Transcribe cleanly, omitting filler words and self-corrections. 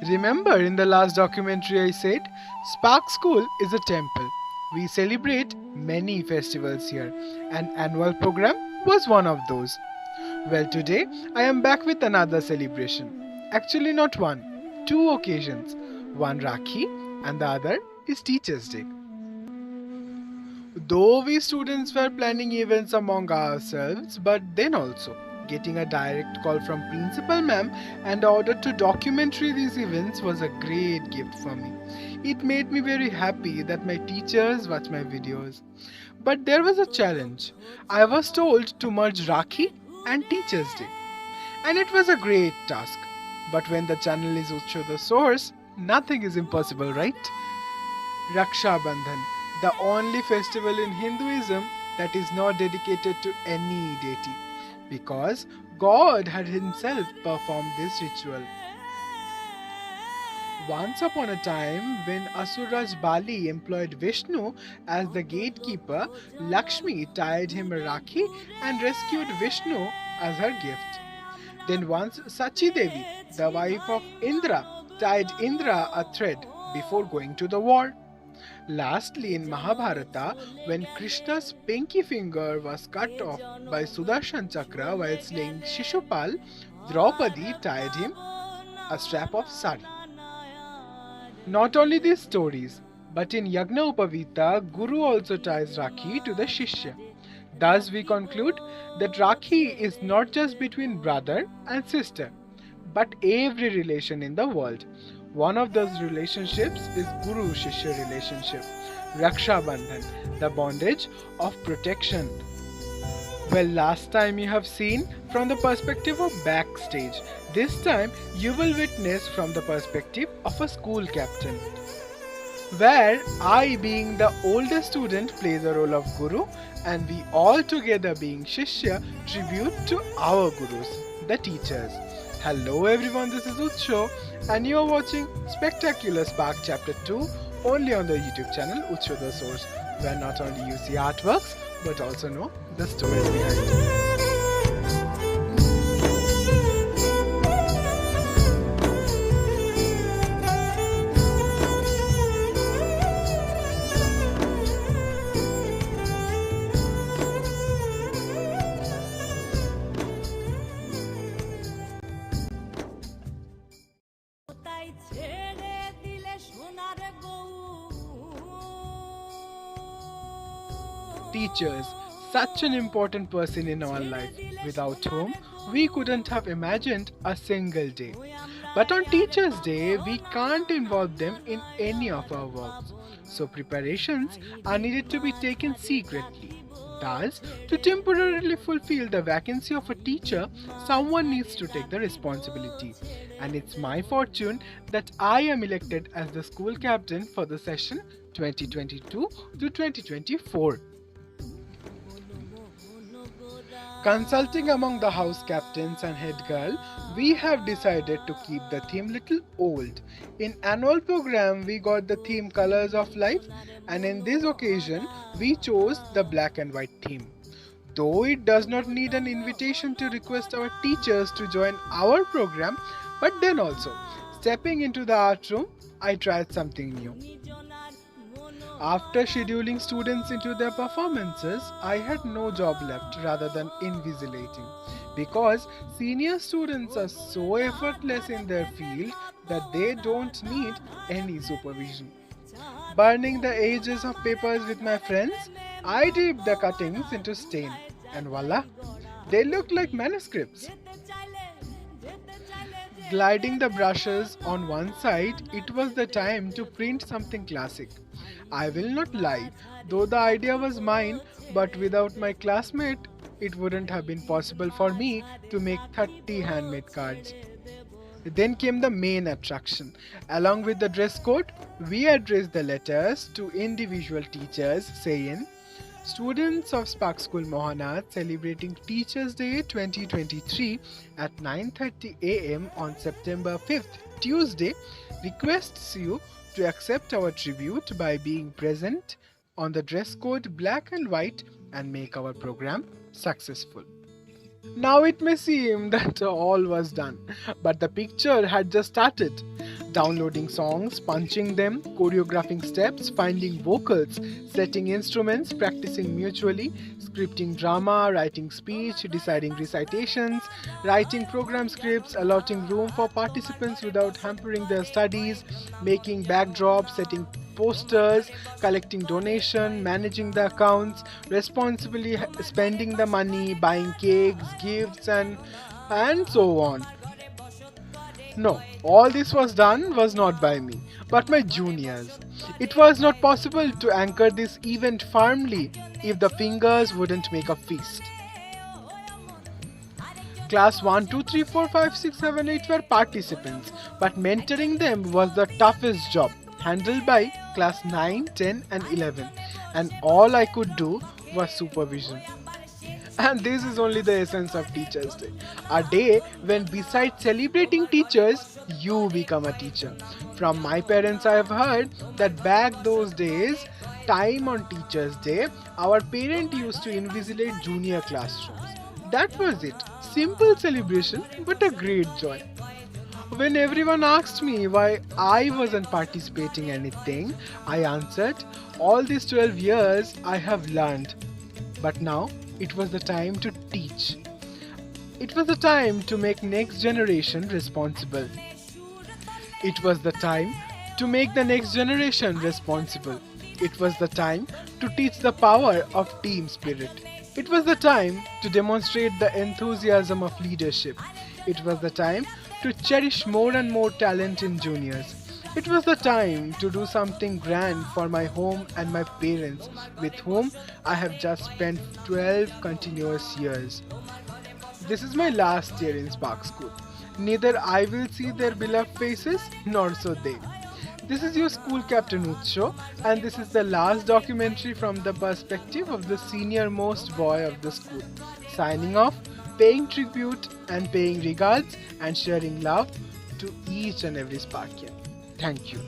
Remember in the last documentary I said Spark School is a temple. We celebrate many festivals here, and annual program was one of those. Well, today I am back with another celebration. Actually, not one, two occasions. One Rakhi and the other is Teachers' Day. Though we students were planning events among ourselves, but then also getting a direct call from principal ma'am and order to documentary these events was a great gift for me. It made me very happy that my teachers watch my videos. But there was a challenge. I was told to merge Rakhi and Teachers Day. And it was a great task. But when the channel is utsathesource, nothing is impossible, right? Raksha Bandhan, the only festival in Hinduism that is not dedicated to any deity, because God had himself performed this ritual. Once upon a time, when Asuraj Bali employed Vishnu as the gatekeeper, Lakshmi tied him a Rakhi and rescued Vishnu as her gift. Then once Sachi Devi, the wife of Indra, tied Indra a thread before going to the war. Lastly, in Mahabharata, when Krishna's pinky finger was cut off by Sudarshan Chakra while slaying Shishupal, Draupadi tied him a strap of sari. Not only these stories, but in Yagna Upavita, Guru also ties Rakhi to the Shishya. Thus, we conclude that Rakhi is not just between brother and sister, but every relation in the world. One of those relationships is Guru Shishya relationship, Raksha Bandhan, the bondage of protection. Well, last time you have seen from the perspective of backstage. This time you will witness from the perspective of a school captain, where I, being the oldest student, play the role of Guru, and we all together, being Shishya, tribute to our Gurus, the teachers. Hello everyone, this is Utsho, and you are watching Spectacular Spark Chapter 2 only on the YouTube channel Utsho the Source, where not only you see artworks but also know the stories behind it. Teachers, such an important person in our life, without whom we couldn't have imagined a single day. But on Teachers' Day, we can't involve them in any of our works, so preparations are needed to be taken secretly. Thus, to temporarily fulfill the vacancy of a teacher, someone needs to take the responsibility. And it's my fortune that I am elected as the school captain for the session 2022 to 2024. Consulting among the house captains and head girl, we have decided to keep the theme little old. In annual program, we got the theme Colors of Life, and in this occasion, we chose the black and white theme. Though it does not need an invitation to request our teachers to join our program, but then also, stepping into the art room, I tried something new. After scheduling students into their performances, I had no job left rather than invigilating, because senior students are so effortless in their field that they don't need any supervision. Burning the edges of papers with my friends, I dipped the cuttings into stain, and voila, they looked like manuscripts. Gliding the brushes on one side, it was the time to print something classic. I will not lie, though the idea was mine, but without my classmate, it wouldn't have been possible for me to make 30 handmade cards. Then came the main attraction. Along with the dress code, we addressed the letters to individual teachers saying, Students of Spark School MAHANAD celebrating Teachers' Day 2023 at 9:30 am on September 5th, Tuesday, requests you to accept our tribute by being present on the dress code black and white and make our program successful. Now it may seem that all was done, but the picture had just started. Downloading songs, punching them, choreographing steps, finding vocals, setting instruments, practicing mutually, scripting drama, writing speech, deciding recitations, writing program scripts, allotting room for participants without hampering their studies, making backdrops, setting posters, collecting donation, managing the accounts, responsibly spending the money, buying cakes, gifts, and so on. No, all this was not by me, but my juniors. It was not possible to anchor this event firmly if the fingers wouldn't make a feast. Class 1, 2, 3, 4, 5, 6, 7, 8 were participants, but mentoring them was the toughest job, handled by class 9, 10, and 11, and all I could do was supervision. And this is only the essence of Teachers' Day. A day when, besides celebrating teachers, you become a teacher. From my parents, I have heard that back those days, time on Teachers' Day, our parent used to invigilate junior classrooms. That was it. Simple celebration, but a great joy. When everyone asked me why I wasn't participating in anything, I answered, all these 12 years I have learned. But now it was the time to teach. It was the time to make next generation responsible. It was the time to make the next generation responsible. It was the time to teach the power of team spirit. It was the time to demonstrate the enthusiasm of leadership. It was the time to cherish more and more talent in juniors. It was the time to do something grand for my home and my parents, with whom I have just spent 12 continuous years. This is my last year in Spark School. Neither I will see their beloved faces, nor so they. This is your school captain Utsho, and this is the last documentary from the perspective of the senior most boy of the school. Signing off, paying tribute and paying regards and sharing love to each and every Sparkian. Thank you.